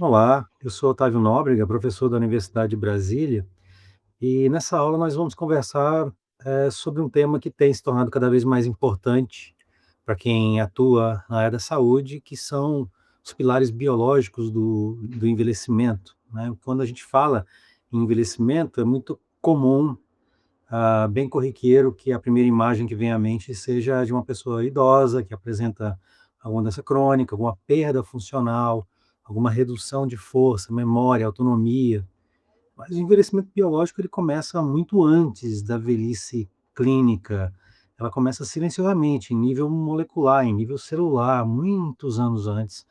Olá, eu sou Otávio Nóbrega, professor da Universidade de Brasília, e nessa aula nós vamos conversar sobre um tema que tem se tornado cada vez mais importante para quem atua na área da saúde, que são os pilares biológicos do envelhecimento, né? Quando a gente fala em envelhecimento, é muito comum, bem corriqueiro, que a primeira imagem que vem à mente seja de uma pessoa idosa que apresenta alguma doença crônica, alguma perda funcional, alguma redução de força, memória, autonomia. Mas o envelhecimento biológico ele começa muito antes da velhice clínica. Ela começa silenciosamente, em nível molecular, em nível celular, muitos anos antes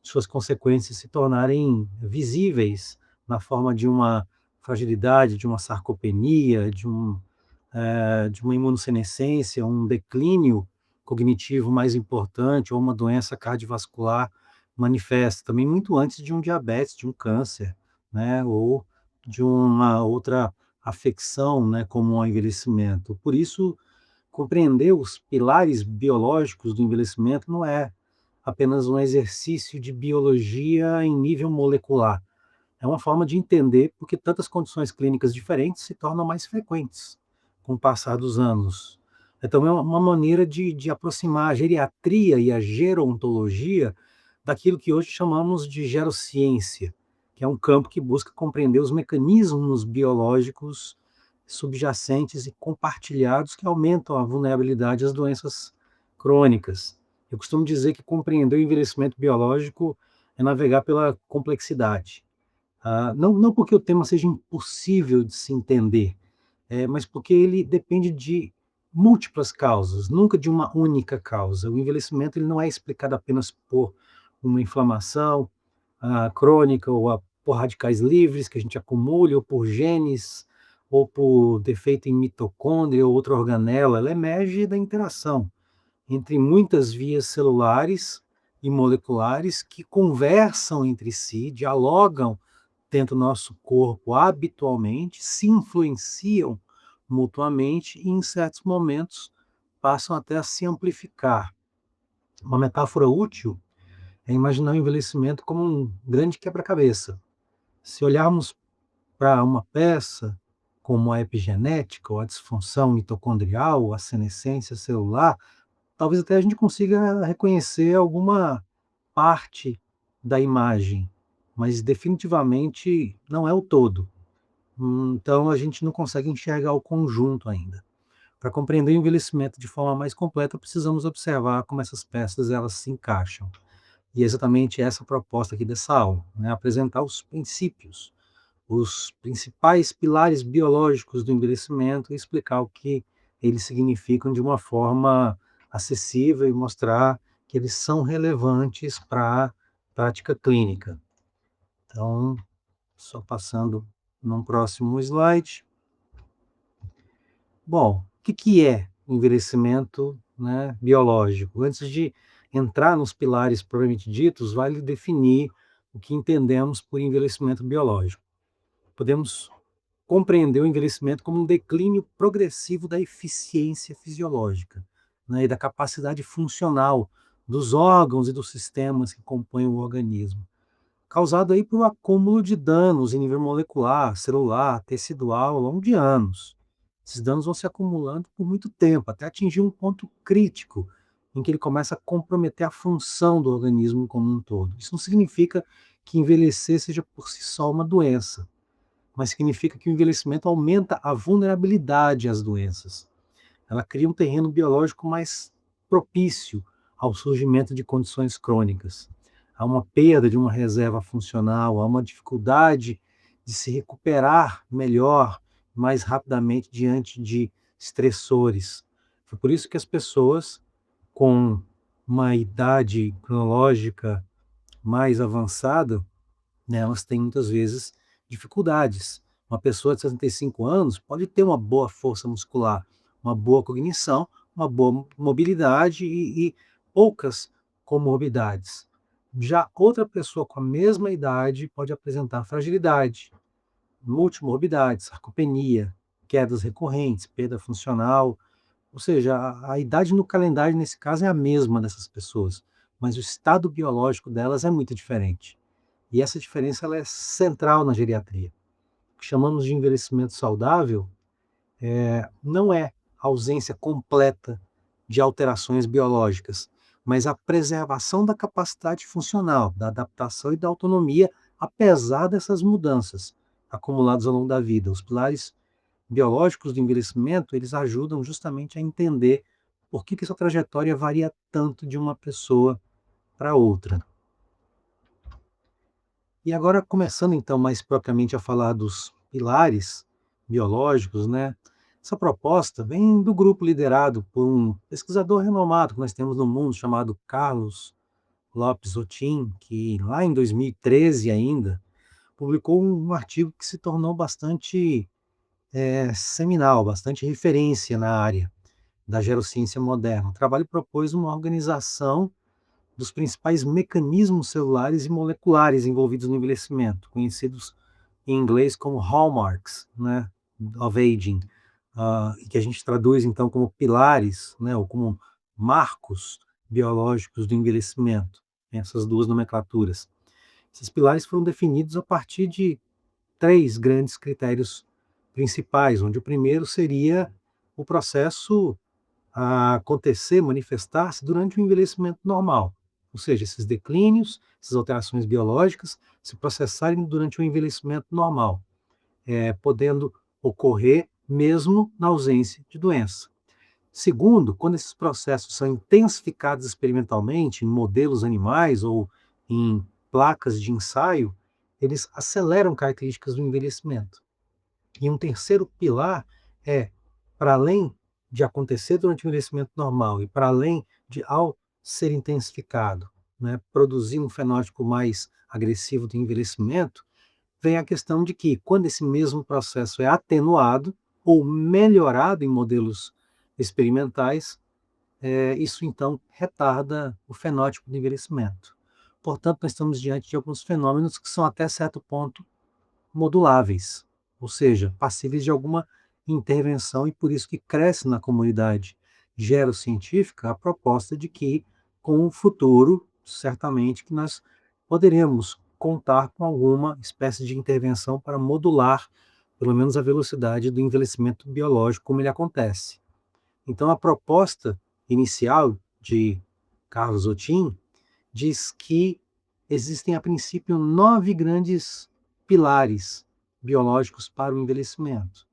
de suas consequências se tornarem visíveis na forma de uma fragilidade, de uma sarcopenia, de uma imunossenescência, um declínio cognitivo mais importante ou uma doença cardiovascular manifesta, também muito antes de um diabetes, de um câncer, né, ou de uma outra afecção, né, como o envelhecimento. Por isso, compreender os pilares biológicos do envelhecimento não é apenas um exercício de biologia em nível molecular. É uma forma de entender porque tantas condições clínicas diferentes se tornam mais frequentes com o passar dos anos. É também uma maneira de aproximar a geriatria e a gerontologia daquilo que hoje chamamos de gerociência, que é um campo que busca compreender os mecanismos biológicos subjacentes e compartilhados que aumentam a vulnerabilidade às doenças crônicas. Eu costumo dizer que compreender o envelhecimento biológico é navegar pela complexidade. Não porque o tema seja impossível de se entender, mas porque ele depende de múltiplas causas, nunca de uma única causa. O envelhecimento ele não é explicado apenas por uma inflamação crônica por radicais livres que a gente acumula, ou por genes, ou por defeito em mitocôndria ou outra organela. Ela emerge da interação entre muitas vias celulares e moleculares que conversam entre si, dialogam dentro do nosso corpo habitualmente, se influenciam mutuamente e, em certos momentos, passam até a se amplificar. Uma metáfora útil é imaginar o envelhecimento como um grande quebra-cabeça. Se olharmos para uma peça, como a epigenética, ou a disfunção mitocondrial, ou a senescência celular, talvez até a gente consiga reconhecer alguma parte da imagem, mas definitivamente não é o todo. Então a gente não consegue enxergar o conjunto ainda. Para compreender o envelhecimento de forma mais completa, precisamos observar como essas peças elas se encaixam. E é exatamente essa a proposta aqui dessa aula, né? Apresentar os principais pilares biológicos do envelhecimento e explicar o que eles significam de uma forma acessível e mostrar que eles são relevantes para a prática clínica. Então, só passando num próximo slide. Bom, o que é envelhecimento, né, biológico? Antes de entrar nos pilares propriamente ditos, vale definir o que entendemos por envelhecimento biológico. Podemos compreender o envelhecimento como um declínio progressivo da eficiência fisiológica, né, e da capacidade funcional dos órgãos e dos sistemas que compõem o organismo, causado aí por um acúmulo de danos em nível molecular, celular, tecidual ao longo de anos. Esses danos vão se acumulando por muito tempo, até atingir um ponto crítico, em que ele começa a comprometer a função do organismo como um todo. Isso não significa que envelhecer seja por si só uma doença, mas significa que o envelhecimento aumenta a vulnerabilidade às doenças. Ela cria um terreno biológico mais propício ao surgimento de condições crônicas. Há uma perda de uma reserva funcional, há uma dificuldade de se recuperar melhor, mais rapidamente diante de estressores. Foi por isso que as pessoas com uma idade cronológica mais avançada, né, elas têm muitas vezes dificuldades. Uma pessoa de 65 anos pode ter uma boa força muscular, uma boa cognição, uma boa mobilidade e poucas comorbidades. Já outra pessoa com a mesma idade pode apresentar fragilidade, multimorbidades, sarcopenia, quedas recorrentes, perda funcional. Ou seja, a idade no calendário, nesse caso, é a mesma dessas pessoas, mas o estado biológico delas é muito diferente. E essa diferença ela é central na geriatria. O que chamamos de envelhecimento saudável não é a ausência completa de alterações biológicas, mas a preservação da capacidade funcional, da adaptação e da autonomia, apesar dessas mudanças acumuladas ao longo da vida. Os pilares biológicos do envelhecimento, eles ajudam justamente a entender por que essa trajetória varia tanto de uma pessoa para outra. E agora, começando então mais propriamente a falar dos pilares biológicos, né? Essa proposta vem do grupo liderado por um pesquisador renomado que nós temos no mundo, chamado Carlos Lopes Otin, que lá em 2013 ainda publicou um artigo que se tornou bastante seminal, bastante referência na área da gerociência moderna. O trabalho propôs uma organização dos principais mecanismos celulares e moleculares envolvidos no envelhecimento, conhecidos em inglês como hallmarks, né, of aging, que a gente traduz então como pilares, né, ou como marcos biológicos do envelhecimento, essas duas nomenclaturas. Esses pilares foram definidos a partir de três grandes critérios principais, onde o primeiro seria o processo a acontecer, manifestar-se durante o envelhecimento normal. Ou seja, esses declínios, essas alterações biológicas se processarem durante o envelhecimento normal, podendo ocorrer mesmo na ausência de doença. Segundo, quando esses processos são intensificados experimentalmente em modelos animais ou em placas de ensaio, eles aceleram características do envelhecimento. E um terceiro pilar é, para além de acontecer durante o envelhecimento normal e para além de, ao ser intensificado, né, produzir um fenótipo mais agressivo do envelhecimento, vem a questão de que, quando esse mesmo processo é atenuado ou melhorado em modelos experimentais, isso então retarda o fenótipo do envelhecimento. Portanto, nós estamos diante de alguns fenômenos que são até certo ponto moduláveis, ou seja, passíveis de alguma intervenção, e por isso que cresce na comunidade gerocientífica a proposta de que, com o futuro, certamente que nós poderemos contar com alguma espécie de intervenção para modular, pelo menos, a velocidade do envelhecimento biológico, como ele acontece. Então, a proposta inicial de Carlos Otin diz que existem, a princípio, 9 grandes pilares biológicos para o envelhecimento,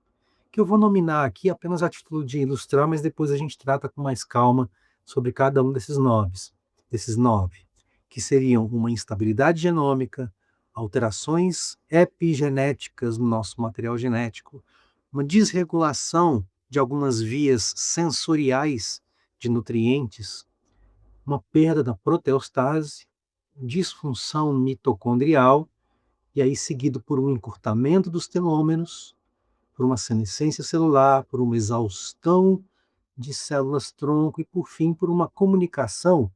que eu vou nominar aqui apenas a título de ilustrar, mas depois a gente trata com mais calma sobre cada um desses nove, que seriam uma instabilidade genômica, alterações epigenéticas no nosso material genético, uma desregulação de algumas vias sensoriais de nutrientes, uma perda da proteostase, disfunção mitocondrial, e aí seguido por um encurtamento dos telômeros, por uma senescência celular, por uma exaustão de células-tronco e, por fim, por uma comunicação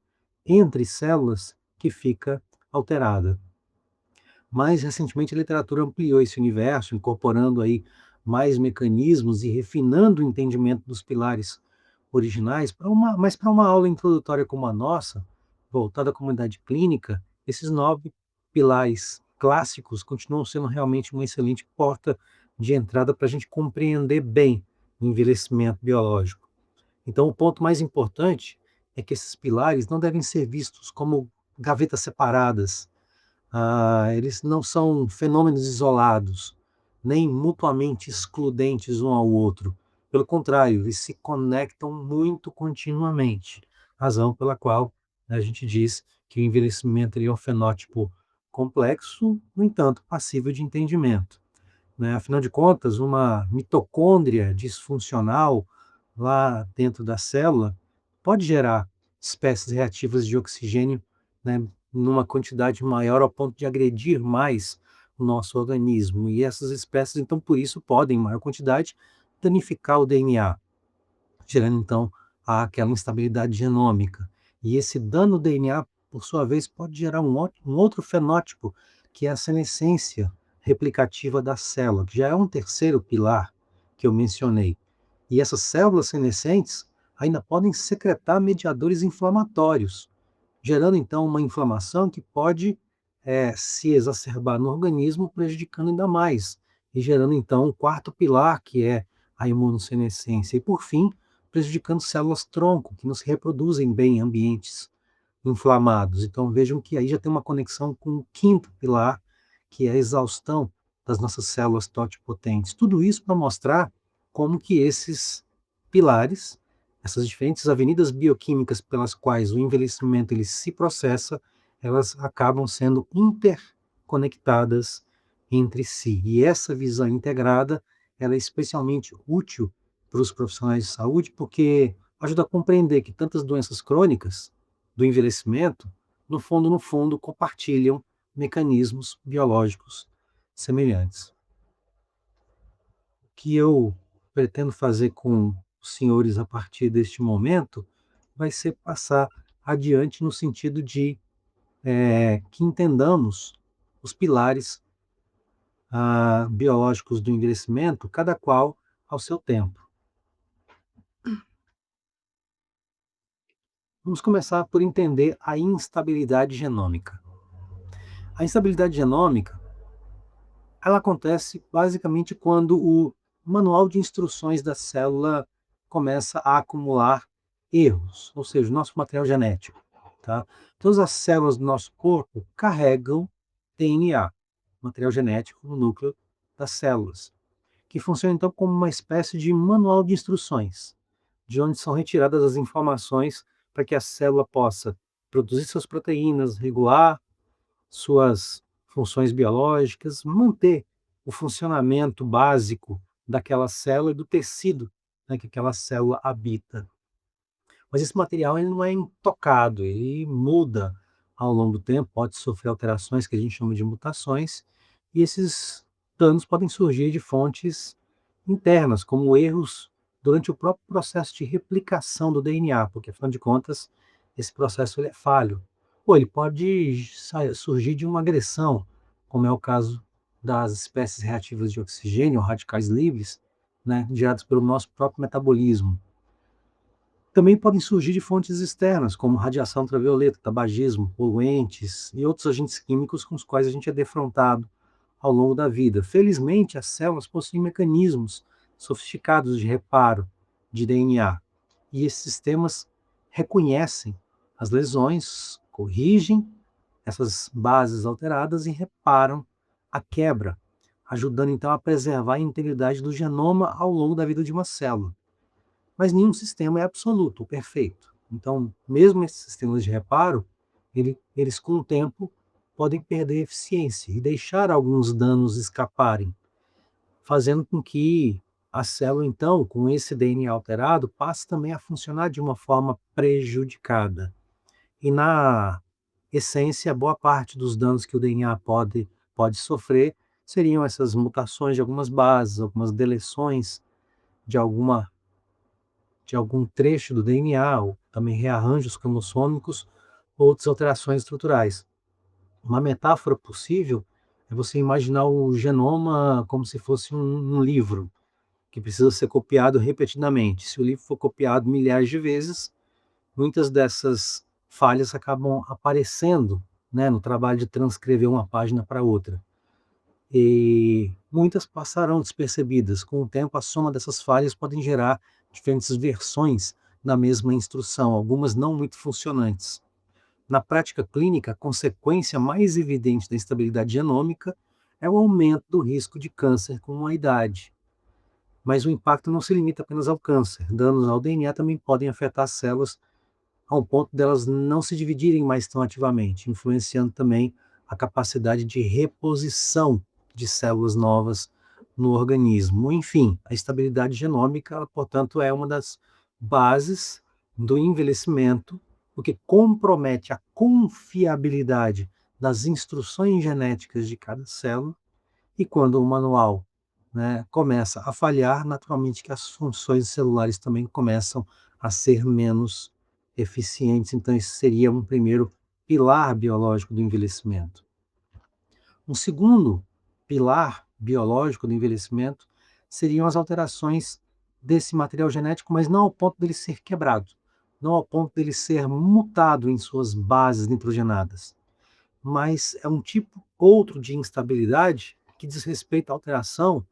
entre células que fica alterada. Mais recentemente, a literatura ampliou esse universo, incorporando aí mais mecanismos e refinando o entendimento dos pilares originais, mas para uma aula introdutória como a nossa, voltada à comunidade clínica, esses 9 pilares clássicos continuam sendo realmente uma excelente porta de entrada para a gente compreender bem o envelhecimento biológico. Então, o ponto mais importante é que esses pilares não devem ser vistos como gavetas separadas. Eles não são fenômenos isolados, nem mutuamente excludentes um ao outro. Pelo contrário, eles se conectam muito continuamente, razão pela qual a gente diz que o envelhecimento é um fenótipo complexo, no entanto, passível de entendimento, né? Afinal de contas, uma mitocôndria disfuncional lá dentro da célula pode gerar espécies reativas de oxigênio, né, numa quantidade maior ao ponto de agredir mais o nosso organismo. E essas espécies, então, por isso, podem, em maior quantidade, danificar o DNA, gerando, então, aquela instabilidade genômica. E esse dano do DNA, por sua vez, pode gerar um outro fenótipo, que é a senescência replicativa da célula, que já é um terceiro pilar que eu mencionei. E essas células senescentes ainda podem secretar mediadores inflamatórios, gerando então uma inflamação que pode se exacerbar no organismo, prejudicando ainda mais, e gerando então um quarto pilar, que é a imunossenescência, e por fim, prejudicando células-tronco, que não se reproduzem bem em ambientes inflamados. Então vejam que aí já tem uma conexão com o quinto pilar, que é a exaustão das nossas células totipotentes. Tudo isso para mostrar como que esses pilares, essas diferentes avenidas bioquímicas pelas quais o envelhecimento ele se processa, elas acabam sendo interconectadas entre si. E essa visão integrada, ela é especialmente útil para os profissionais de saúde, porque ajuda a compreender que tantas doenças crônicas do envelhecimento, no fundo, compartilham mecanismos biológicos semelhantes. O que eu pretendo fazer com os senhores a partir deste momento vai ser passar adiante no sentido de que entendamos os pilares biológicos do envelhecimento, cada qual ao seu tempo. Vamos começar por entender a instabilidade genômica. A instabilidade genômica, ela acontece basicamente quando o manual de instruções da célula começa a acumular erros, ou seja, o nosso material genético. Tá? Todas as células do nosso corpo carregam DNA, material genético, no núcleo das células, que funciona então como uma espécie de manual de instruções, de onde são retiradas as informações para que a célula possa produzir suas proteínas, regular suas funções biológicas, manter o funcionamento básico daquela célula e do tecido, né, que aquela célula habita. Mas esse material ele não é intocado, ele muda ao longo do tempo, pode sofrer alterações que a gente chama de mutações, e esses danos podem surgir de fontes internas, como erros durante o próprio processo de replicação do DNA, porque afinal de contas esse processo ele é falho. Ou ele pode surgir de uma agressão, como é o caso das espécies reativas de oxigênio, ou radicais livres, né, gerados pelo nosso próprio metabolismo. Também podem surgir de fontes externas, como radiação ultravioleta, tabagismo, poluentes e outros agentes químicos com os quais a gente é defrontado ao longo da vida. Felizmente, as células possuem mecanismos sofisticados de reparo de DNA, e esses sistemas reconhecem as lesões, corrigem essas bases alteradas e reparam a quebra, ajudando então a preservar a integridade do genoma ao longo da vida de uma célula. Mas nenhum sistema é absoluto, perfeito. Então, mesmo esses sistemas de reparo, eles com o tempo podem perder eficiência e deixar alguns danos escaparem, fazendo com que a célula, então, com esse DNA alterado, passe também a funcionar de uma forma prejudicada. E na essência, boa parte dos danos que o DNA pode sofrer seriam essas mutações de algumas bases, algumas deleções de alguma de algum trecho do DNA, ou também rearranjos cromossômicos, ou outras alterações estruturais. Uma metáfora possível é você imaginar o genoma como se fosse um livro, que precisa ser copiado repetidamente. Se o livro for copiado milhares de vezes, muitas dessas falhas acabam aparecendo, né, no trabalho de transcrever uma página para outra. E muitas passarão despercebidas. Com o tempo, a soma dessas falhas podem gerar diferentes versões da mesma instrução, algumas não muito funcionantes. Na prática clínica, a consequência mais evidente da instabilidade genômica é o aumento do risco de câncer com a idade. Mas o impacto não se limita apenas ao câncer. Danos ao DNA também podem afetar as células a um ponto delas não se dividirem mais tão ativamente, influenciando também a capacidade de reposição de células novas no organismo. Enfim, a estabilidade genômica, portanto, é uma das bases do envelhecimento, porque compromete a confiabilidade das instruções genéticas de cada célula, e quando o manual, né, começa a falhar, naturalmente que as funções celulares também começam a ser menos eficientes. Então, esse seria um primeiro pilar biológico do envelhecimento. Um segundo pilar biológico do envelhecimento seriam as alterações desse material genético, mas não ao ponto dele ser quebrado, não ao ponto dele ser mutado em suas bases nitrogenadas, mas é um tipo outro de instabilidade que diz respeito à alteração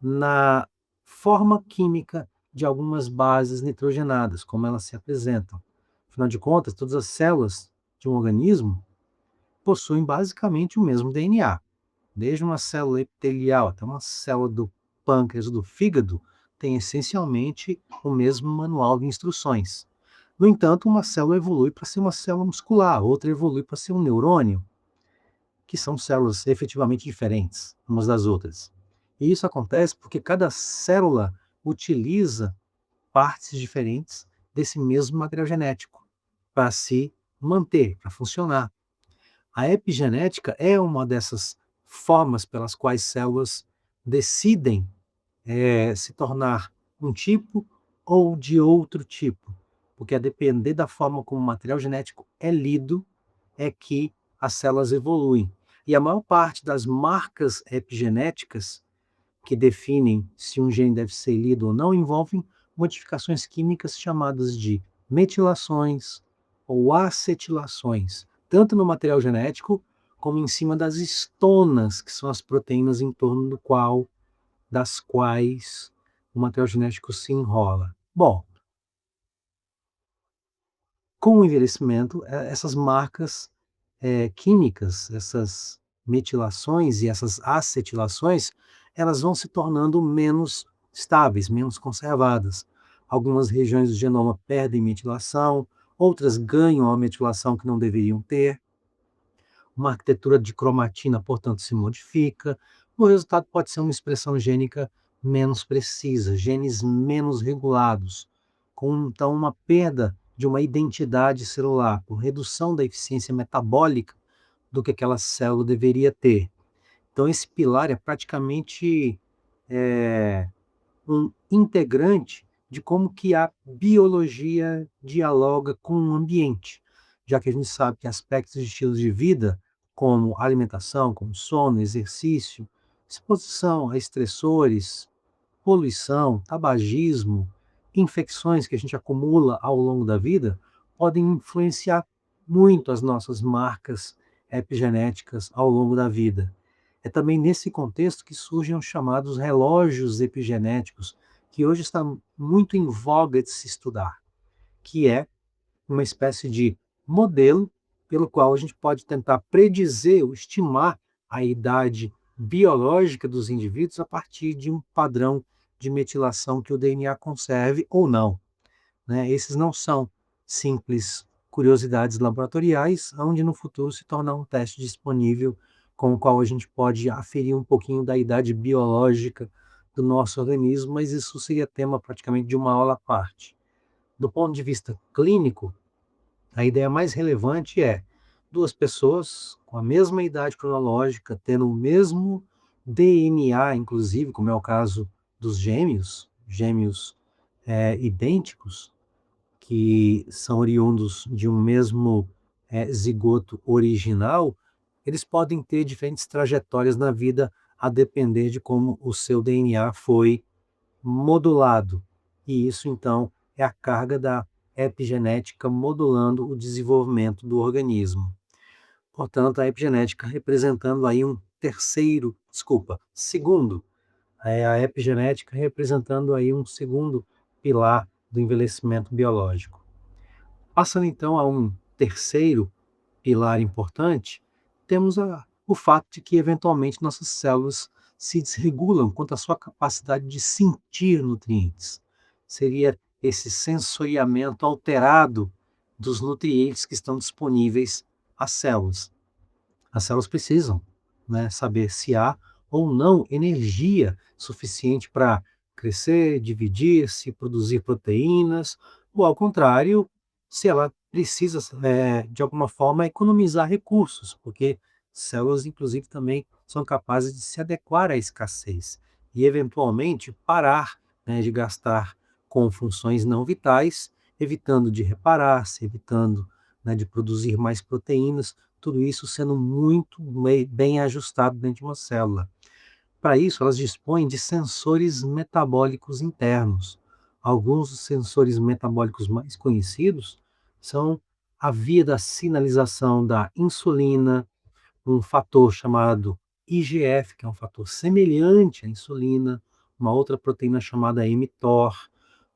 na forma química de algumas bases nitrogenadas, como elas se apresentam. Afinal de contas, todas as células de um organismo possuem basicamente o mesmo DNA. Desde uma célula epitelial até uma célula do pâncreas ou do fígado, tem essencialmente o mesmo manual de instruções. No entanto, uma célula evolui para ser uma célula muscular, outra evolui para ser um neurônio, que são células efetivamente diferentes umas das outras. E isso acontece porque cada célula utiliza partes diferentes desse mesmo material genético para se manter, para funcionar. A epigenética é uma dessas formas pelas quais células decidem se tornar um tipo ou de outro tipo, porque a depender da forma como o material genético é lido, é que as células evoluem. E a maior parte das marcas epigenéticas que definem se um gene deve ser lido ou não envolvem modificações químicas chamadas de metilações ou acetilações, tanto no material genético como em cima das estonas, que são as proteínas em torno das quais o material genético se enrola. Bom, com o envelhecimento, essas marcas químicas, essas metilações e essas acetilações, elas vão se tornando menos estáveis, menos conservadas. Algumas regiões do genoma perdem metilação, outras ganham a metilação que não deveriam ter. Uma arquitetura de cromatina, portanto, se modifica. O resultado pode ser uma expressão gênica menos precisa, genes menos regulados, com então uma perda de uma identidade celular, com redução da eficiência metabólica do que aquela célula deveria ter. Então, esse pilar é praticamente um integrante de como que a biologia dialoga com o ambiente, já que a gente sabe que aspectos de estilos de vida, como alimentação, como sono, exercício, exposição a estressores, poluição, tabagismo, infecções que a gente acumula ao longo da vida, podem influenciar muito as nossas marcas epigenéticas ao longo da vida. É também nesse contexto que surgem os chamados relógios epigenéticos, que hoje está muito em voga de se estudar, que é uma espécie de modelo pelo qual a gente pode tentar predizer ou estimar a idade biológica dos indivíduos a partir de um padrão de metilação que o DNA conserve ou não. Né? Esses não são simples curiosidades laboratoriais, onde no futuro se tornar um teste disponível com o qual a gente pode aferir um pouquinho da idade biológica do nosso organismo, mas isso seria tema praticamente de uma aula à parte. Do ponto de vista clínico, a ideia mais relevante é duas pessoas com a mesma idade cronológica, tendo o mesmo DNA, inclusive, como é o caso dos gêmeos, idênticos, que são oriundos de um mesmo zigoto original, eles podem ter diferentes trajetórias na vida a depender de como o seu DNA foi modulado. E isso, então, é a carga da epigenética modulando o desenvolvimento do organismo. Portanto, a epigenética representando aí segundo, a epigenética representando aí um segundo pilar do envelhecimento biológico. Passando então a um terceiro pilar importante, temos o fato de que eventualmente nossas células se desregulam quanto à sua capacidade de sentir nutrientes. Seria esse sensoriamento alterado dos nutrientes que estão disponíveis às células. As células precisam, né, saber se há ou não energia suficiente para crescer, dividir-se, produzir proteínas, ou ao contrário, se ela precisa, de alguma forma, economizar recursos, porque células, inclusive, também são capazes de se adequar à escassez e, eventualmente, parar, né, de gastar com funções não vitais, evitando de reparar-se, evitando, né, de produzir mais proteínas, tudo isso sendo muito bem ajustado dentro de uma célula. Para isso, elas dispõem de sensores metabólicos internos. Alguns dos sensores metabólicos mais conhecidos são a via da sinalização da insulina, um fator chamado IGF, que é um fator semelhante à insulina, uma outra proteína chamada mTOR,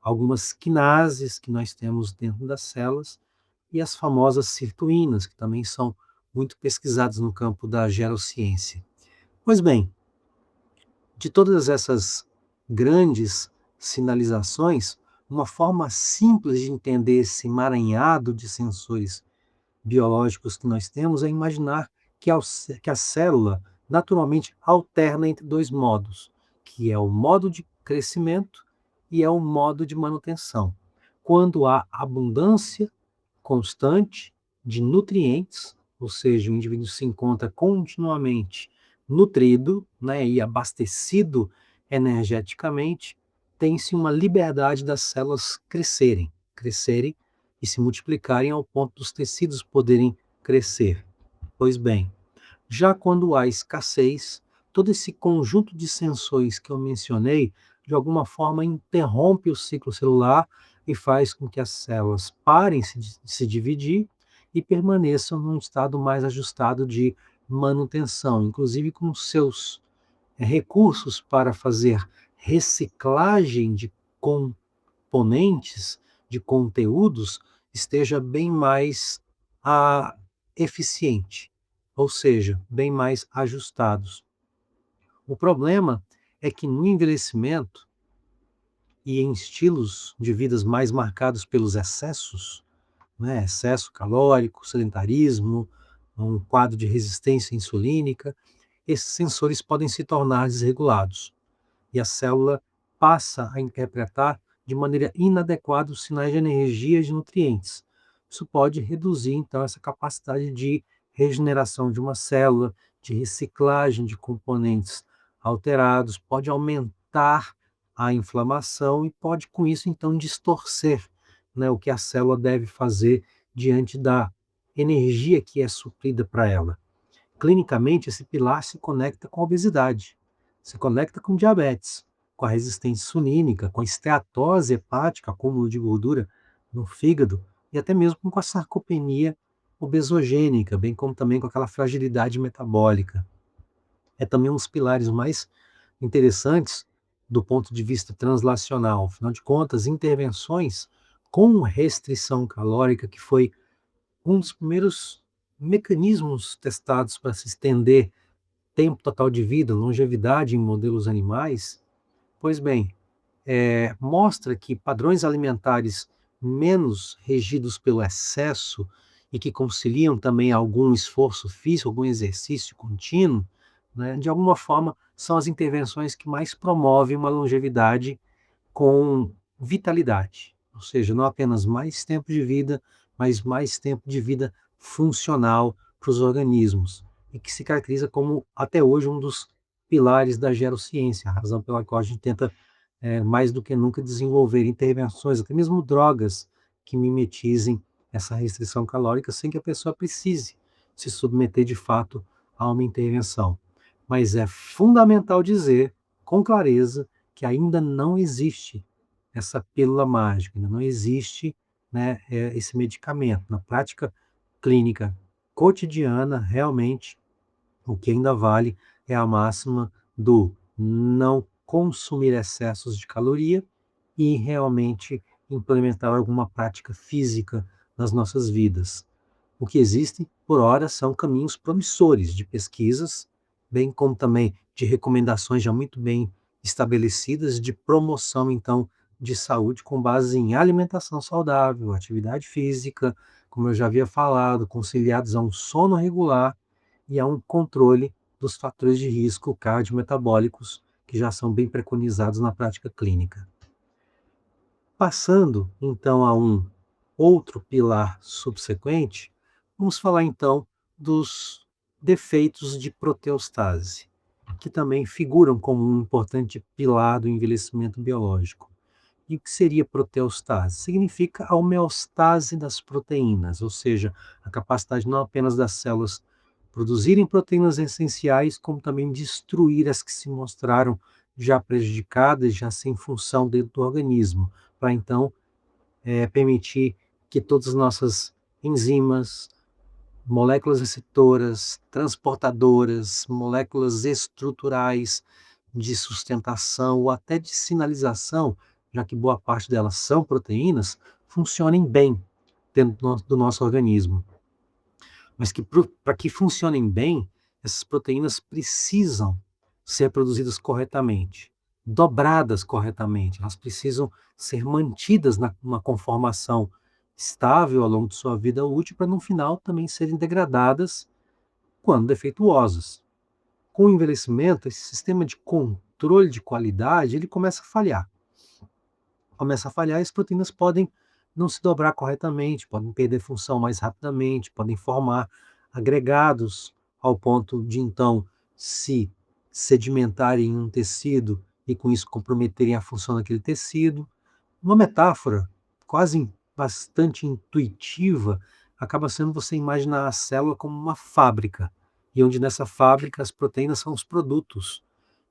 algumas quinases que nós temos dentro das células e as famosas sirtuínas, que também são muito pesquisadas no campo da gerociência. Pois bem, de todas essas grandes sinalizações, uma forma simples de entender esse emaranhado de sensores biológicos que nós temos é imaginar que a célula naturalmente alterna entre dois modos, que é o modo de crescimento e é o modo de manutenção. Quando há abundância constante de nutrientes, ou seja, o indivíduo se encontra continuamente nutrido, né, e abastecido energeticamente, tem-se uma liberdade das células crescerem e se multiplicarem ao ponto dos tecidos poderem crescer. Pois bem, já quando há escassez, todo esse conjunto de sensores que eu mencionei, de alguma forma interrompe o ciclo celular e faz com que as células parem de se dividir e permaneçam num estado mais ajustado de manutenção, inclusive com seus recursos para fazer reciclagem de componentes, de conteúdos, esteja bem mais eficiente, ou seja, bem mais ajustados. O problema é que no envelhecimento e em estilos de vidas mais marcados pelos excessos, né, excesso calórico, sedentarismo, um quadro de resistência insulínica, esses sensores podem se tornar desregulados e a célula passa a interpretar de maneira inadequada os sinais de energia e de nutrientes. Isso pode reduzir, então, essa capacidade de regeneração de uma célula, de reciclagem de componentes alterados, pode aumentar a inflamação e pode, com isso, então, distorcer, né, o que a célula deve fazer diante da energia que é suprida para ela. Clinicamente, esse pilar se conecta com a obesidade, se conecta com diabetes, com a resistência insulínica, com a esteatose hepática, acúmulo de gordura no fígado, e até mesmo com a sarcopenia obesogênica, bem como também com aquela fragilidade metabólica. É também um dos pilares mais interessantes do ponto de vista translacional. Afinal de contas, intervenções com restrição calórica, que foi um dos primeiros mecanismos testados para se estender tempo total de vida, longevidade em modelos animais, pois bem, mostra que padrões alimentares menos regidos pelo excesso e que conciliam também algum esforço físico, algum exercício contínuo, né, de alguma forma são as intervenções que mais promovem uma longevidade com vitalidade, ou seja, não apenas mais tempo de vida, mas mais tempo de vida funcional para os organismos, e que se caracteriza como, até hoje, um dos pilares da gerociência, a razão pela qual a gente tenta, mais do que nunca, desenvolver intervenções, até mesmo drogas, que mimetizem essa restrição calórica sem que a pessoa precise se submeter de fato a uma intervenção. Mas é fundamental dizer, com clareza, que ainda não existe essa pílula mágica, ainda não existe, né, esse medicamento. Na prática clínica cotidiana, realmente, o que ainda vale é a máxima do não consumir excessos de caloria e realmente implementar alguma prática física nas nossas vidas. O que existe, por hora, são caminhos promissores de pesquisas, bem como também de recomendações já muito bem estabelecidas de promoção, então, de saúde com base em alimentação saudável, atividade física, como eu já havia falado, conciliados a um sono regular e a um controle dos fatores de risco cardiometabólicos que já são bem preconizados na prática clínica. Passando, então, a um outro pilar subsequente, vamos falar, então, dos defeitos de proteostase, que também figuram como um importante pilar do envelhecimento biológico. E o que seria proteostase? Significa a homeostase das proteínas, ou seja, a capacidade não apenas das células produzirem proteínas essenciais, como também destruir as que se mostraram já prejudicadas, já sem função dentro do organismo, para então permitir que todas as nossas enzimas, moléculas receptoras, transportadoras, moléculas estruturais de sustentação ou até de sinalização, já que boa parte delas são proteínas, funcionem bem dentro do nosso organismo. Mas que para que funcionem bem, essas proteínas precisam ser produzidas corretamente, dobradas corretamente, elas precisam ser mantidas numa conformação estável ao longo de sua vida útil para no final também serem degradadas quando defeituosas. Com o envelhecimento, esse sistema de controle de qualidade, ele começa a falhar. Começa a falhar e as proteínas podem não se dobrar corretamente, podem perder função mais rapidamente, podem formar agregados ao ponto de então se sedimentarem em um tecido e com isso comprometerem a função daquele tecido. Uma metáfora quase bastante intuitiva acaba sendo você imaginar a célula como uma fábrica, e onde nessa fábrica as proteínas são os produtos.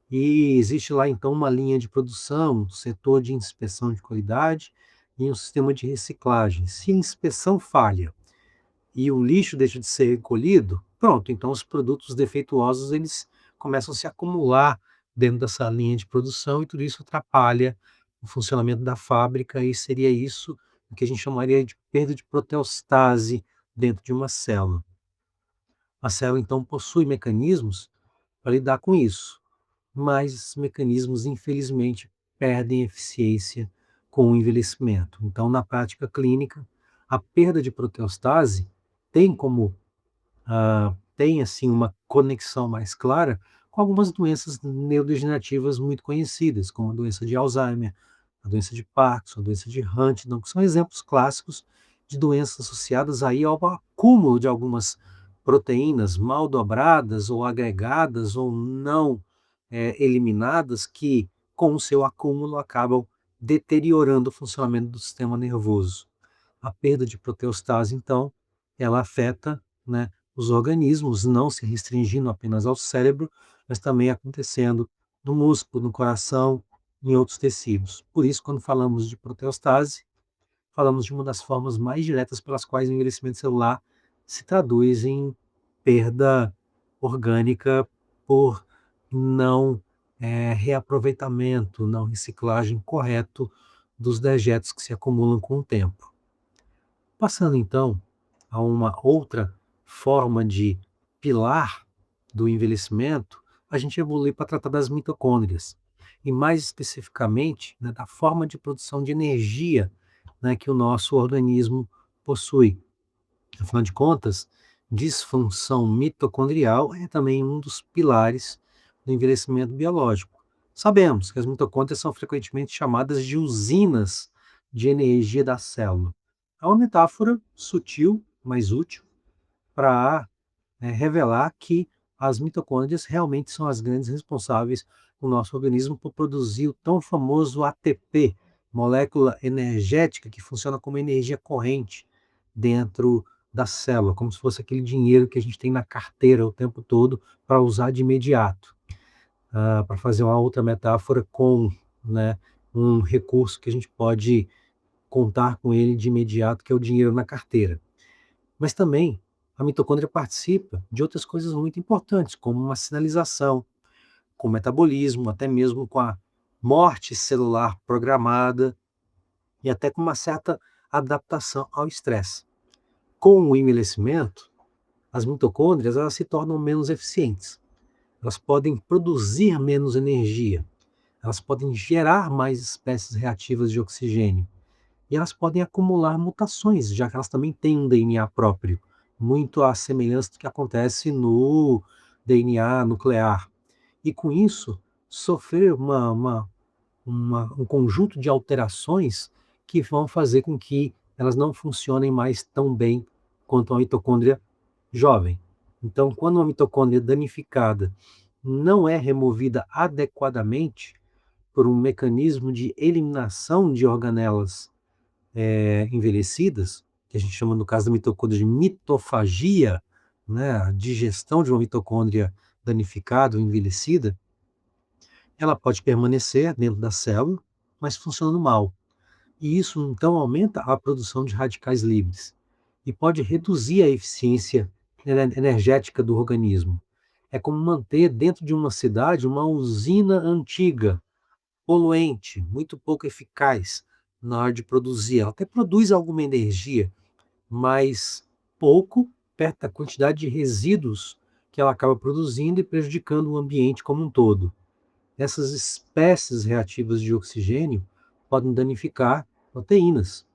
E existe lá então uma linha de produção, um setor de inspeção de qualidade e um sistema de reciclagem. Se a inspeção falha e o lixo deixa de ser recolhido, pronto, então os produtos defeituosos eles começam a se acumular dentro dessa linha de produção e tudo isso atrapalha o funcionamento da fábrica e seria isso o que a gente chamaria de perda de proteostase dentro de uma célula. A célula então possui mecanismos para lidar com isso, mas esses mecanismos infelizmente perdem eficiência com o envelhecimento. Então, na prática clínica, a perda de proteostase tem como tem assim uma conexão mais clara com algumas doenças neurodegenerativas muito conhecidas, como a doença de Alzheimer, a doença de Parkinson, a doença de Huntington, que são exemplos clássicos de doenças associadas aí ao acúmulo de algumas proteínas mal dobradas ou agregadas ou não eliminadas que, com o seu acúmulo, acabam deteriorando o funcionamento do sistema nervoso. A perda de proteostase, então, ela afeta, né, os organismos, não se restringindo apenas ao cérebro, mas também acontecendo no músculo, no coração, em outros tecidos. Por isso, quando falamos de proteostase, falamos de uma das formas mais diretas pelas quais o envelhecimento celular se traduz em perda orgânica por não reaproveitamento, não reciclagem correto dos dejetos que se acumulam com o tempo. Passando então a uma outra forma de pilar do envelhecimento, a gente evolui para tratar das mitocôndrias, e mais especificamente, né, da forma de produção de energia, né, que o nosso organismo possui. Afinal de contas, disfunção mitocondrial é também um dos pilares do envelhecimento biológico. Sabemos que as mitocôndrias são frequentemente chamadas de usinas de energia da célula. É uma metáfora sutil, mas útil, para revelar que as mitocôndrias realmente são as grandes responsáveis no nosso organismo por produzir o tão famoso ATP, molécula energética que funciona como energia corrente dentro da célula, como se fosse aquele dinheiro que a gente tem na carteira o tempo todo para usar de imediato. Para fazer uma outra metáfora com, né, um recurso que a gente pode contar com ele de imediato, que é o dinheiro na carteira. Mas também a mitocôndria participa de outras coisas muito importantes, como uma sinalização, com o metabolismo, até mesmo com a morte celular programada e até com uma certa adaptação ao estresse. Com o envelhecimento, as mitocôndrias elas se tornam menos eficientes. Elas podem produzir menos energia. Elas podem gerar mais espécies reativas de oxigênio. E elas podem acumular mutações, já que elas também têm um DNA próprio, muito à semelhança do que acontece no DNA nuclear. E com isso, sofrer um conjunto de alterações que vão fazer com que elas não funcionem mais tão bem quanto a mitocôndria jovem. Então, quando uma mitocôndria danificada não é removida adequadamente por um mecanismo de eliminação de organelas envelhecidas, que a gente chama no caso da mitocôndria de mitofagia, né, a digestão de uma mitocôndria danificada ou envelhecida, ela pode permanecer dentro da célula, mas funcionando mal. E isso então aumenta a produção de radicais livres e pode reduzir a eficiência energética do organismo. É como manter dentro de uma cidade uma usina antiga, poluente, muito pouco eficaz na hora de produzir. Ela até produz alguma energia, mas pouco perto da quantidade de resíduos que ela acaba produzindo e prejudicando o ambiente como um todo. Essas espécies reativas de oxigênio podem danificar proteínas,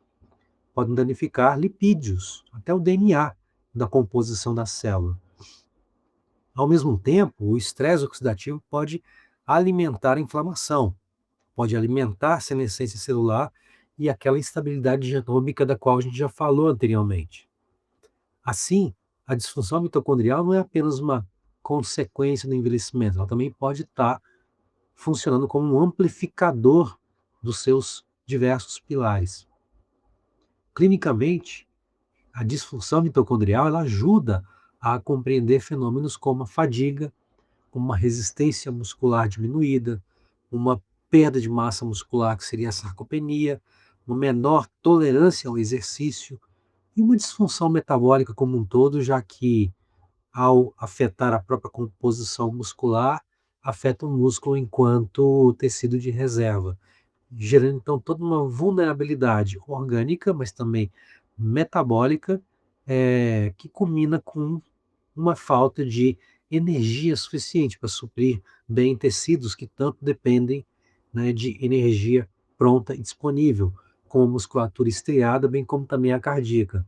podem danificar lipídios, até o DNA da composição da célula. Ao mesmo tempo, o estresse oxidativo pode alimentar a inflamação, pode alimentar a senescência celular e aquela instabilidade genômica da qual a gente já falou anteriormente. Assim, a disfunção mitocondrial não é apenas uma consequência do envelhecimento, ela também pode estar funcionando como um amplificador dos seus diversos pilares. Clinicamente, a disfunção mitocondrial ela ajuda a compreender fenômenos como a fadiga, como uma resistência muscular diminuída, uma perda de massa muscular, que seria a sarcopenia, uma menor tolerância ao exercício e uma disfunção metabólica como um todo, já que, ao afetar a própria composição muscular, afeta o músculo enquanto tecido de reserva, gerando então toda uma vulnerabilidade orgânica, mas também metabólica, que culmina com uma falta de energia suficiente para suprir bem tecidos que tanto dependem, né, de energia pronta e disponível, como a musculatura estriada, bem como também a cardíaca.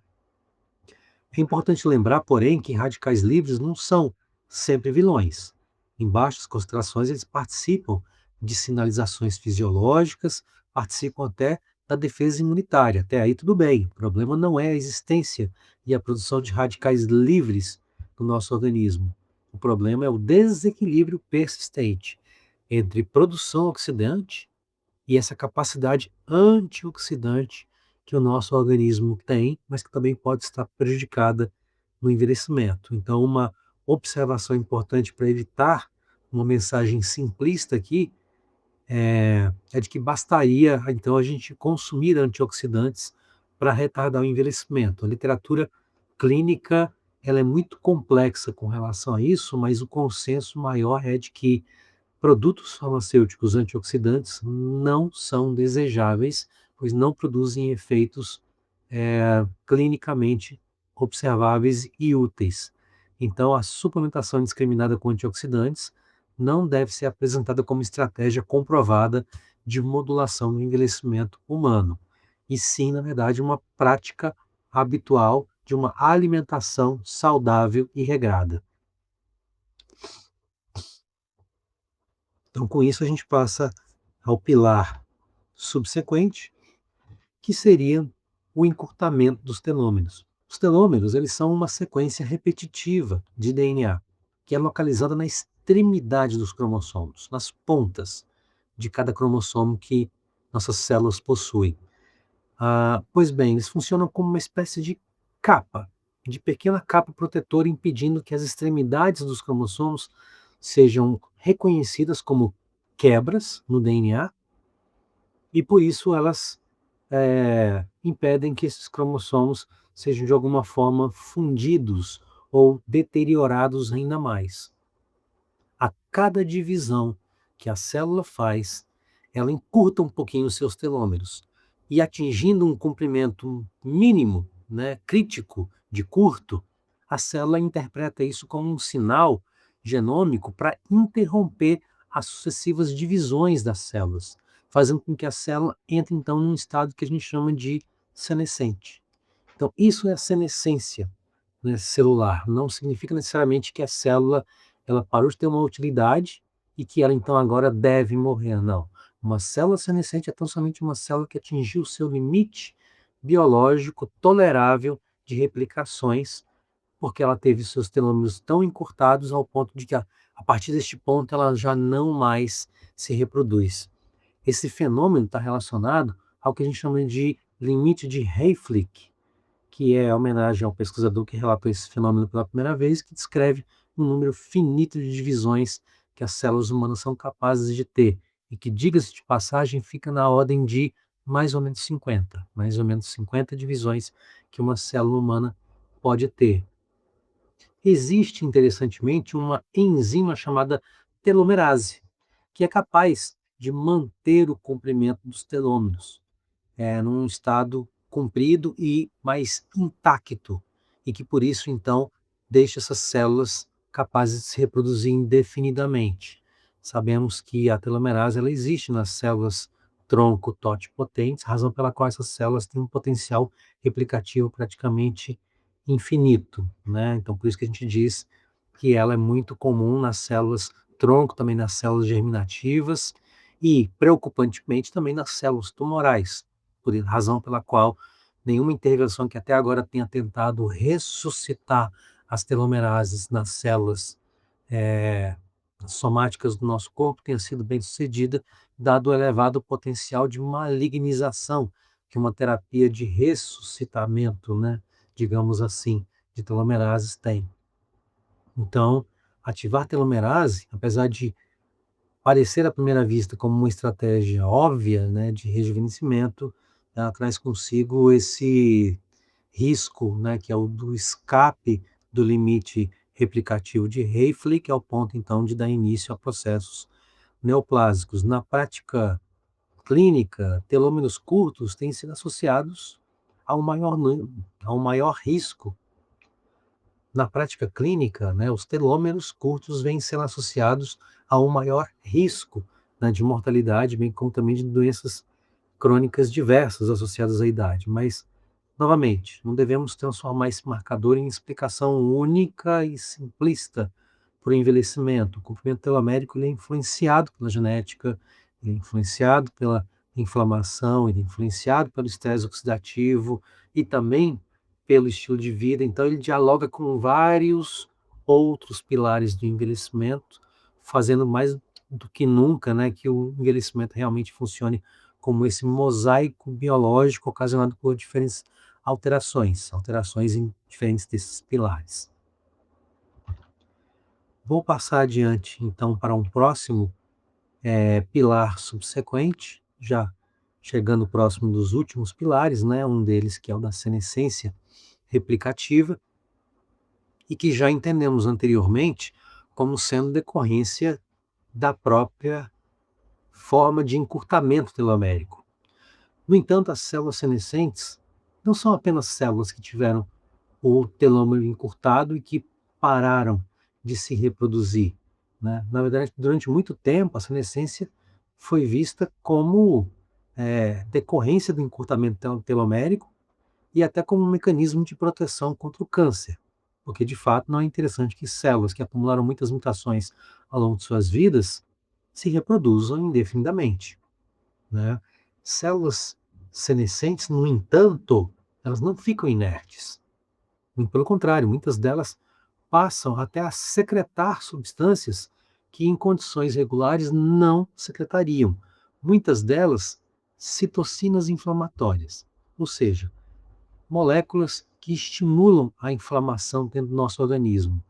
É importante lembrar, porém, que radicais livres não são sempre vilões. Em baixas concentrações, eles participam de sinalizações fisiológicas, participam até da defesa imunitária. Até aí tudo bem. O problema não é a existência e a produção de radicais livres no nosso organismo. O problema é o desequilíbrio persistente entre produção oxidante e essa capacidade antioxidante que o nosso organismo tem, mas que também pode estar prejudicada no envelhecimento. Então, uma observação importante para evitar uma mensagem simplista aqui é de que bastaria, então, a gente consumir antioxidantes para retardar o envelhecimento. A literatura clínica ela é muito complexa com relação a isso, mas o consenso maior é de que produtos farmacêuticos antioxidantes não são desejáveis, pois não produzem efeitos clinicamente observáveis e úteis. Então, a suplementação indiscriminada com antioxidantes não deve ser apresentada como estratégia comprovada de modulação do envelhecimento humano, e sim, na verdade, uma prática habitual de uma alimentação saudável e regrada. Então, com isso, a gente passa ao pilar subsequente, que seria o encurtamento dos telômeros. Os telômeros, eles são uma sequência repetitiva de DNA, que é localizada na extremidade dos cromossomos, nas pontas de cada cromossomo que nossas células possuem. Pois bem, eles funcionam como uma espécie de capa, de pequena capa protetora, impedindo que as extremidades dos cromossomos sejam reconhecidas como quebras no DNA, e por isso elas impedem que esses cromossomos sejam de alguma forma fundidos ou deteriorados ainda mais. A cada divisão que a célula faz, ela encurta um pouquinho os seus telômeros, e atingindo um comprimento mínimo, né, crítico de curto, a célula interpreta isso como um sinal genômico para interromper as sucessivas divisões das células, fazendo com que a célula entre então num estado que a gente chama de senescente. Então, isso é a senescência, né, celular. Não significa necessariamente que a célula ela parou de ter uma utilidade e que ela então agora deve morrer, não. Uma célula senescente é tão somente uma célula que atingiu o seu limite biológico tolerável de replicações, porque ela teve seus telômeros tão encurtados ao ponto de que a partir deste ponto ela já não mais se reproduz. Esse fenômeno está relacionado ao que a gente chama de limite de Hayflick, que é a homenagem ao pesquisador que relatou esse fenômeno pela primeira vez, que descreve um número finito de divisões que as células humanas são capazes de ter, e que, diga-se de passagem, fica na ordem de mais ou menos 50 divisões que uma célula humana pode ter. Existe, interessantemente, uma enzima chamada telomerase, que é capaz de manter o comprimento dos telômeros num estado comprido e mais intacto, e que por isso, então, deixa essas células capazes de se reproduzir indefinidamente. Sabemos que a telomerase ela existe nas células tronco totipotentes, razão pela qual essas células têm um potencial replicativo praticamente infinito, né? Então, por isso que a gente diz que ela é muito comum nas células tronco, também nas células germinativas e, preocupantemente, também nas células tumorais, por razão pela qual nenhuma intervenção que até agora tenha tentado ressuscitar as telomerases nas células é, somáticas do nosso corpo tenha sido bem sucedida, dado o elevado potencial de malignização que uma terapia de ressuscitamento, né, digamos assim, de telomerases tem. Então, ativar telomerase, apesar de parecer à primeira vista como uma estratégia óbvia, né, de rejuvenescimento, ela traz consigo esse risco, né, que é o do escape do limite replicativo de Hayflick, ao ponto então de dar início a processos neoplásicos. Na prática clínica, telômeros curtos têm sido associados a um maior risco. Na prática clínica, né, os telômeros curtos vêm sendo associados a um maior risco, né, de mortalidade, bem como também de doenças crônicas diversas associadas à idade. Mas, novamente, não devemos transformar esse marcador em explicação única e simplista para o envelhecimento. O comprimento telomérico ele é influenciado pela genética, ele é influenciado pela inflamação, ele é influenciado pelo estresse oxidativo e também pelo estilo de vida. Então, ele dialoga com vários outros pilares do envelhecimento, fazendo mais do que nunca, né, que o envelhecimento realmente funcione como esse mosaico biológico ocasionado por diferentes alterações em diferentes desses pilares. Vou passar adiante, então, para um próximo pilar subsequente, já chegando próximo dos últimos pilares, né, um deles que é o da senescência replicativa, e que já entendemos anteriormente como sendo decorrência da própria forma de encurtamento telomérico. No entanto, as células senescentes não são apenas células que tiveram o telômero encurtado e que pararam de se reproduzir, né? Na verdade, durante muito tempo, a senescência foi vista como decorrência do encurtamento telomérico e até como um mecanismo de proteção contra o câncer, porque de fato não é interessante que células que acumularam muitas mutações ao longo de suas vidas se reproduzam indefinidamente, né? Células senescentes, no entanto, elas não ficam inertes. Muito pelo contrário, muitas delas passam até a secretar substâncias que em condições regulares não secretariam. Muitas delas citocinas inflamatórias, ou seja, moléculas que estimulam a inflamação dentro do nosso organismo,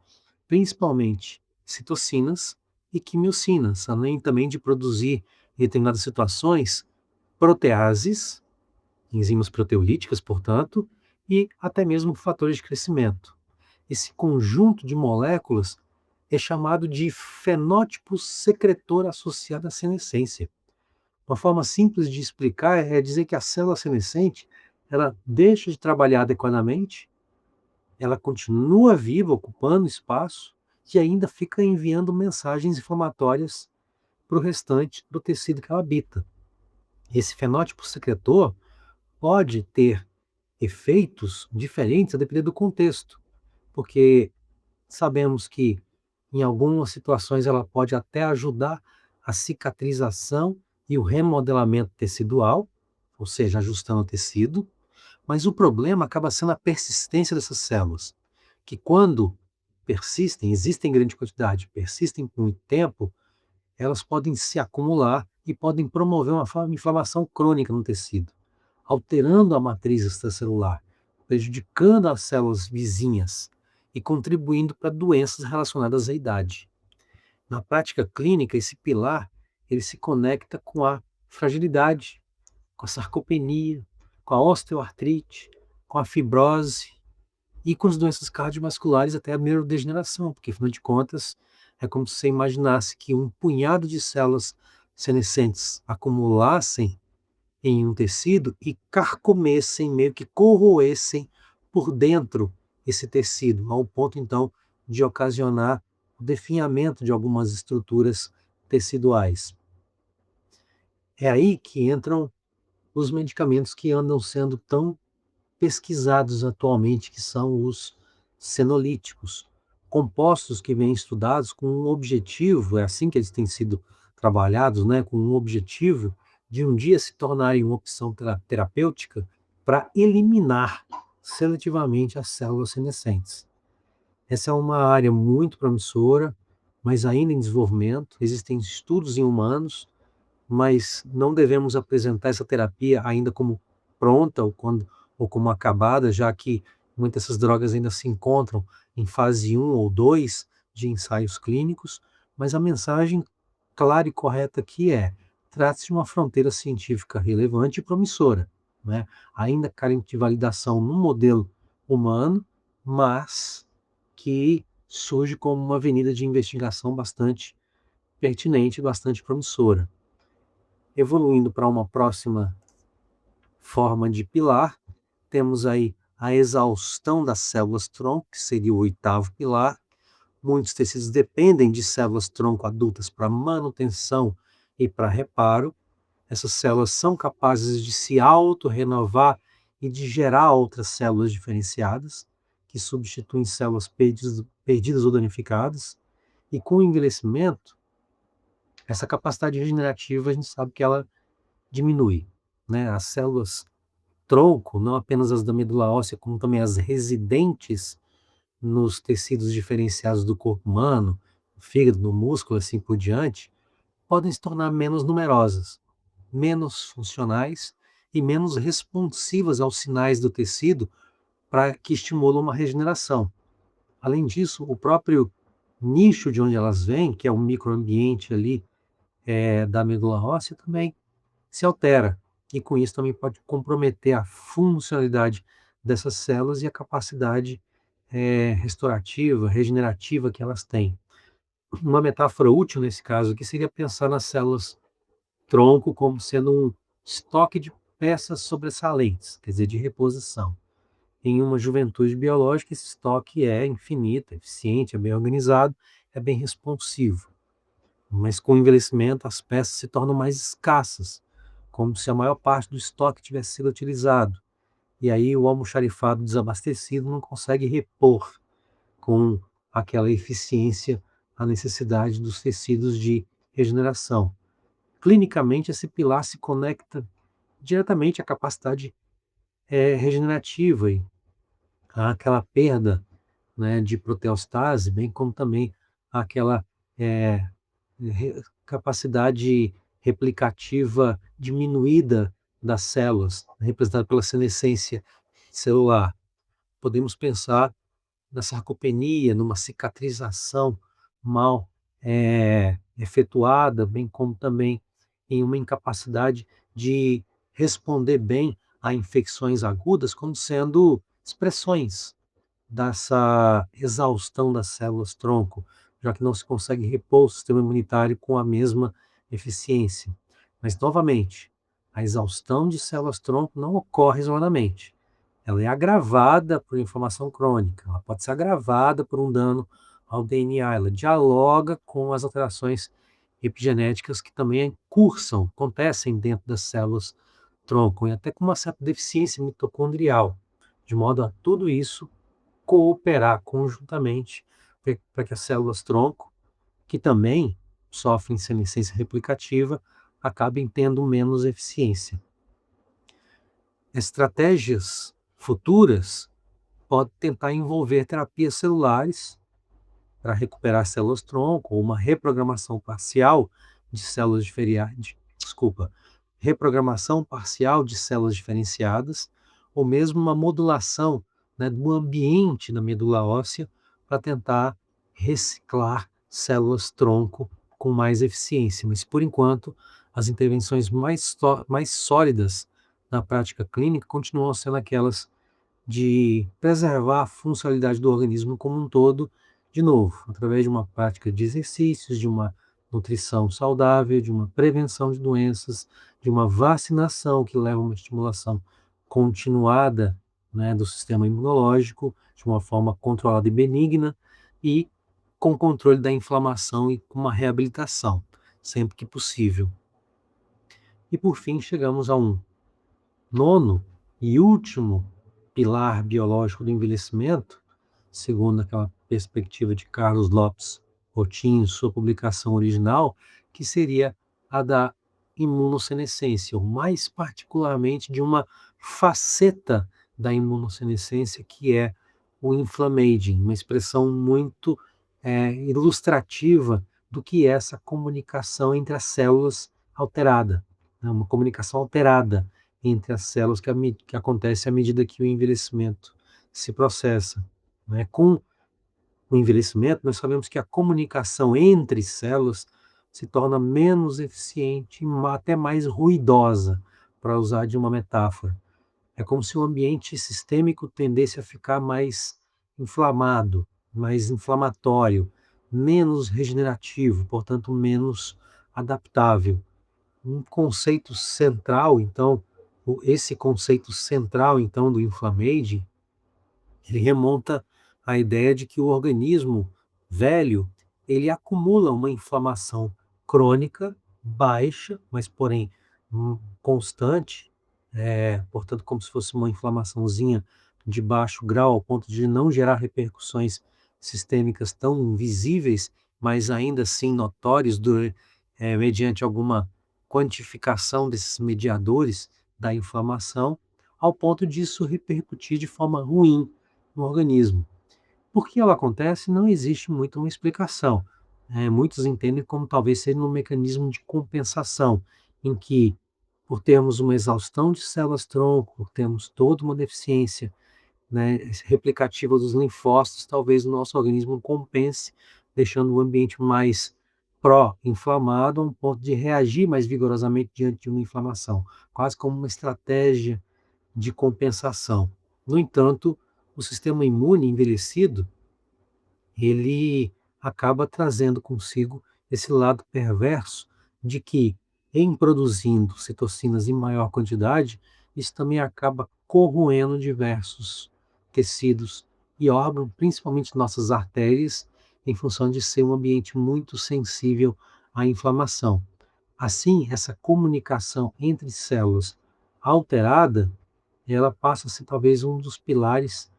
principalmente citocinas e quimiocinas, além também de produzir, em determinadas situações, proteases, enzimas proteolíticas, portanto, e até mesmo fatores de crescimento. Esse conjunto de moléculas é chamado de fenótipo secretor associado à senescência. Uma forma simples de explicar é dizer que a célula senescente ela deixa de trabalhar adequadamente, ela continua viva, ocupando espaço, e ainda fica enviando mensagens inflamatórias para o restante do tecido que ela habita. Esse fenótipo secretor pode ter efeitos diferentes a depender do contexto, porque sabemos que em algumas situações ela pode até ajudar a cicatrização e o remodelamento tecidual, ou seja, ajustando o tecido, mas o problema acaba sendo a persistência dessas células, que quando persistem, existem em grande quantidade, persistem por muito tempo, elas podem se acumular e podem promover uma inflamação crônica no tecido, alterando a matriz extracelular, prejudicando as células vizinhas e contribuindo para doenças relacionadas à idade. Na prática clínica, esse pilar ele se conecta com a fragilidade, com a sarcopenia, com a osteoartrite, com a fibrose e com as doenças cardiovasculares até a neurodegeneração, porque afinal de contas é como se você imaginasse que um punhado de células senescentes acumulassem em um tecido e carcomessem, meio que corroessem por dentro esse tecido, ao ponto então de ocasionar o definhamento de algumas estruturas teciduais. É aí que entram os medicamentos que andam sendo tão pesquisados atualmente, que são os senolíticos, compostos que vêm estudados com um objetivo, é assim que eles têm sido trabalhados, né, com um objetivo de um dia se tornarem uma opção terapêutica para eliminar seletivamente as células senescentes. Essa é uma área muito promissora, mas ainda em desenvolvimento. Existem estudos em humanos, mas não devemos apresentar essa terapia ainda como pronta ou como acabada, já que muitas dessas drogas ainda se encontram em fase 1 ou 2 de ensaios clínicos, mas a mensagem clara e correta aqui é: trata-se de uma fronteira científica relevante e promissora, né? Ainda carente de validação no modelo humano, mas que surge como uma avenida de investigação bastante pertinente e bastante promissora. Evoluindo para uma próxima forma de pilar, temos aí a exaustão das células-tronco, que seria o oitavo pilar. Muitos tecidos dependem de células-tronco adultas para manutenção e para reparo. Essas células são capazes de se auto-renovar e de gerar outras células diferenciadas, que substituem células perdidas ou danificadas. E com o envelhecimento, essa capacidade regenerativa a gente sabe que ela diminui, né? As células tronco, não apenas as da medula óssea, como também as residentes nos tecidos diferenciados do corpo humano, no fígado, no músculo, assim por diante, podem se tornar menos numerosas, menos funcionais e menos responsivas aos sinais do tecido para que estimulam uma regeneração. Além disso, o próprio nicho de onde elas vêm, que é o microambiente ali da medula óssea, também se altera, e com isso também pode comprometer a funcionalidade dessas células e a capacidade restaurativa, regenerativa que elas têm. Uma metáfora útil nesse caso aqui seria pensar nas células tronco como sendo um estoque de peças sobressalentes, quer dizer, de reposição. Em uma juventude biológica, esse estoque é infinito, é eficiente, é bem organizado, é bem responsivo. Mas com o envelhecimento, as peças se tornam mais escassas, como se a maior parte do estoque tivesse sido utilizado. E aí o almoxarifado desabastecido não consegue repor com aquela eficiência a necessidade dos tecidos de regeneração. Clinicamente, esse pilar se conecta diretamente à capacidade regenerativa e àquela perda, né, de proteostase, bem como também àquela é, capacidade replicativa diminuída das células, representada pela senescência celular. Podemos pensar na sarcopenia, numa cicatrização mal efetuada, bem como também em uma incapacidade de responder bem a infecções agudas, como sendo expressões dessa exaustão das células-tronco, já que não se consegue repor o sistema imunitário com a mesma eficiência. Mas, novamente, a exaustão de células-tronco não ocorre isoladamente. Ela é agravada por inflamação crônica, ela pode ser agravada por um dano ao DNA, ela dialoga com as alterações epigenéticas que também cursam, acontecem dentro das células tronco, e até com uma certa deficiência mitocondrial, de modo a tudo isso cooperar conjuntamente para que as células tronco, que também sofrem senescência replicativa, acabem tendo menos eficiência. Estratégias futuras podem tentar envolver terapias celulares para recuperar células tronco, ou uma reprogramação parcial de células reprogramação parcial de células diferenciadas, ou mesmo uma modulação, né, do ambiente da medula óssea para tentar reciclar células tronco com mais eficiência. Mas, por enquanto, as intervenções mais sólidas na prática clínica continuam sendo aquelas de preservar a funcionalidade do organismo como um todo, de novo, através de uma prática de exercícios, de uma nutrição saudável, de uma prevenção de doenças, de uma vacinação que leva a uma estimulação continuada, né, do sistema imunológico, de uma forma controlada e benigna, e com controle da inflamação e com uma reabilitação, sempre que possível. E por fim, chegamos a um nono e último pilar biológico do envelhecimento, segundo aquela perspectiva de Carlos Lopes Rotim, em sua publicação original, que seria a da imunossenescência, ou mais particularmente de uma faceta da imunossenescência, que é o inflammaging, uma expressão muito ilustrativa do que é essa comunicação entre as células alterada, né? Uma comunicação alterada entre as células que acontece à medida que o envelhecimento se processa, né? Com o envelhecimento, nós sabemos que a comunicação entre células se torna menos eficiente e até mais ruidosa, para usar de uma metáfora. É como se o ambiente sistêmico tendesse a ficar mais inflamado, mais inflamatório, menos regenerativo, portanto, menos adaptável. Um conceito central, então, esse conceito central, então, do inflammaging, ele remonta à ideia de que o organismo velho, ele acumula uma inflamação crônica, baixa, mas porém constante, portanto como se fosse uma inflamaçãozinha de baixo grau, ao ponto de não gerar repercussões sistêmicas tão visíveis, mas ainda assim notórios mediante alguma quantificação desses mediadores da inflamação, ao ponto disso repercutir de forma ruim no organismo. Por que ela acontece? Não existe muito uma explicação. Muitos entendem como talvez seja um mecanismo de compensação, em que, por termos uma exaustão de células-tronco, por termos toda uma deficiência, né, replicativa dos linfócitos, talvez o nosso organismo compense, deixando o ambiente mais pró-inflamado, a um ponto de reagir mais vigorosamente diante de uma inflamação, quase como uma estratégia de compensação. No entanto, o sistema imune envelhecido, ele acaba trazendo consigo esse lado perverso de que, em produzindo citocinas em maior quantidade, isso também acaba corroendo diversos tecidos e órgãos, principalmente nossas artérias, em função de ser um ambiente muito sensível à inflamação. Assim, essa comunicação entre células alterada, ela passa a ser talvez um dos pilares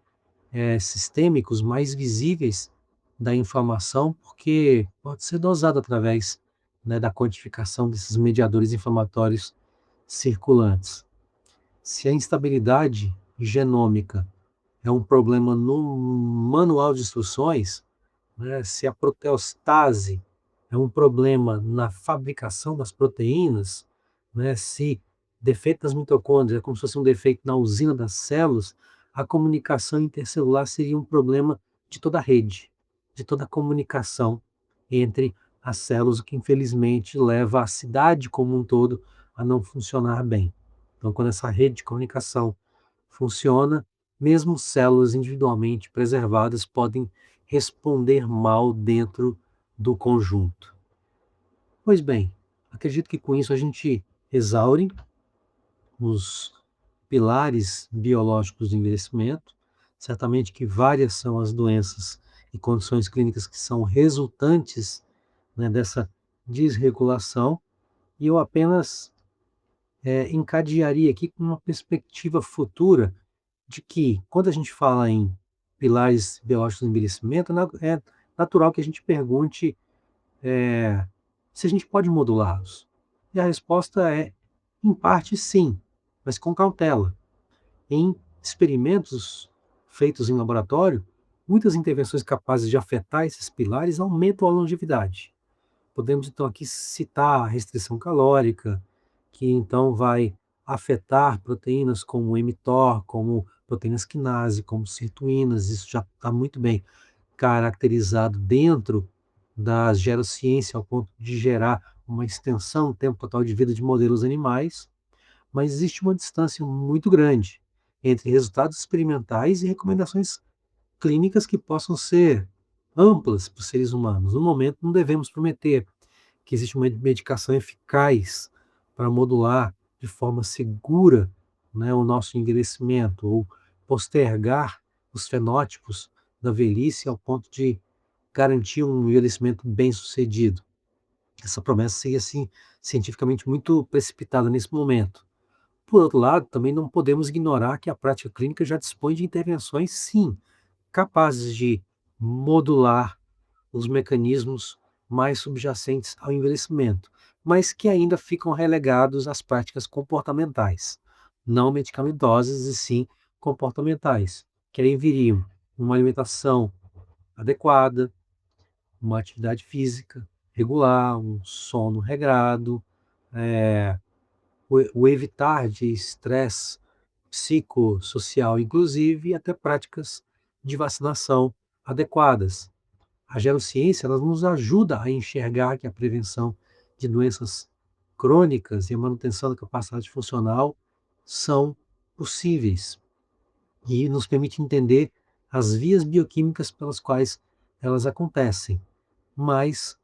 sistêmicos mais visíveis da inflamação, porque pode ser dosado através, né, da quantificação desses mediadores inflamatórios circulantes. Se a instabilidade genômica é um problema no manual de instruções, né, se a proteostase é um problema na fabricação das proteínas, né, se defeito das mitocôndrias é como se fosse um defeito na usina das células, a comunicação intercelular seria um problema de toda a rede, de toda a comunicação entre as células, o que infelizmente leva a cidade como um todo a não funcionar bem. Então, quando essa rede de comunicação funciona, mesmo células individualmente preservadas podem responder mal dentro do conjunto. Pois bem, acredito que com isso a gente exaure os pilares biológicos do envelhecimento. Certamente que várias são as doenças e condições clínicas que são resultantes, né, dessa desregulação, e eu apenas encadearia aqui com uma perspectiva futura de que, quando a gente fala em pilares biológicos do envelhecimento, é natural que a gente pergunte se a gente pode modulá-los. E a resposta é, em parte, sim, mas com cautela. Em experimentos feitos em laboratório, muitas intervenções capazes de afetar esses pilares aumentam a longevidade. Podemos, então, aqui citar a restrição calórica, que então vai afetar proteínas como o mTOR, como proteínas quinase, como sirtuínas. Isso já está muito bem caracterizado dentro da gerociência, ao ponto de gerar uma extensão do tempo total de vida de modelos animais, mas existe uma distância muito grande entre resultados experimentais e recomendações clínicas que possam ser amplas para os seres humanos. No momento, não devemos prometer que existe uma medicação eficaz para modular de forma segura, né, o nosso envelhecimento ou postergar os fenótipos da velhice ao ponto de garantir um envelhecimento bem-sucedido. Essa promessa seria, assim, cientificamente muito precipitada nesse momento. Por outro lado, também não podemos ignorar que a prática clínica já dispõe de intervenções, sim, capazes de modular os mecanismos mais subjacentes ao envelhecimento, mas que ainda ficam relegados às práticas comportamentais, não medicamentosas e sim comportamentais, que aí viriam uma alimentação adequada, uma atividade física regular, um sono regrado, é, o evitar de estresse psicossocial, inclusive, e até práticas de vacinação adequadas. A geronciência ela nos ajuda a enxergar que a prevenção de doenças crônicas e a manutenção da capacidade funcional são possíveis e nos permite entender as vias bioquímicas pelas quais elas acontecem. Mas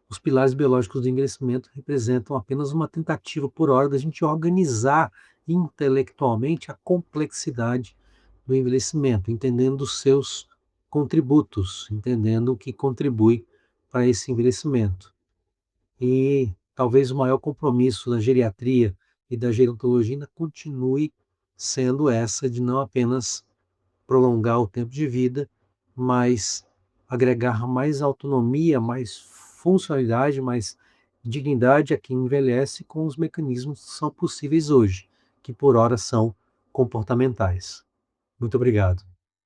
os pilares biológicos do envelhecimento representam apenas uma tentativa por hora da gente organizar intelectualmente a complexidade do envelhecimento, entendendo os seus contributos, entendendo o que contribui para esse envelhecimento. E talvez o maior compromisso da geriatria e da gerontologia ainda continue sendo essa de não apenas prolongar o tempo de vida, mas agregar mais autonomia, mais funcionalidade, mais dignidade a quem envelhece com os mecanismos que são possíveis hoje, que por hora são comportamentais. Muito obrigado.